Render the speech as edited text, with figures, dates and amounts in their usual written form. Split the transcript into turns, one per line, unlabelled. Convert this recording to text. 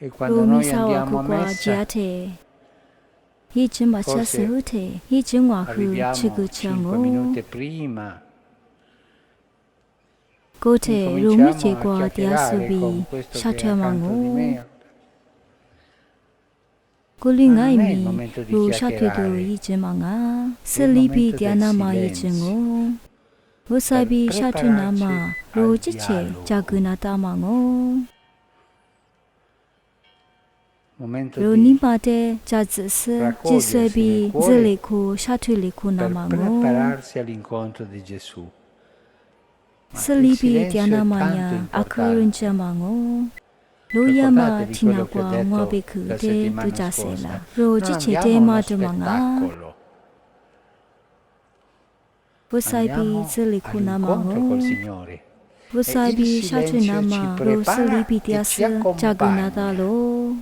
E quando
Rumi
noi
sawa
andiamo a
kukwa
messa,
jiate. Hi jima cha
forse
sute. Hi jingwa hu chigu
arriviamo 5
chango.
minuti prima,
Gote rumi
incominciamo a
jegwa
chiacchierare con
diasubi
questo che è
shatya
accanto di
mango.
me,
Guli
ma
ngai
non è il
mi
momento di
ru shatya do
chiacchierare,
yi jima nga.
è il
Salibi
momento del
dianama yi
silenzio,
jingo.
per
Wasabi shatu
prepararci
nama ru
al
jiche
dialogo,
jagunata mango.
momento
Ru
di
nimbate jazise
raccogliersi nel
jiswebi
cuore
ziliku shatu liku
per
namango.
prepararsi all'incontro di Gesù. Ma il
Salibi
silenzio è tanto
dianamanya
importante.
akuruncha mango. Loyama
Ricordatevi quello che ho
tinakwa
detto
ngwabeku
la
de
settimana scorsa.
dujasela. Ro
Non
jiche
andiamo
de
a uno
ma dumanga.
spettacolo,
Wasaibi
andiamo
ziliku
all'incontro col
namango.
Signore. E il
Wasabi shatu
silenzio ci
nama ro
prepara
salibi
e ci
dias jagunata
accompagna.
lo.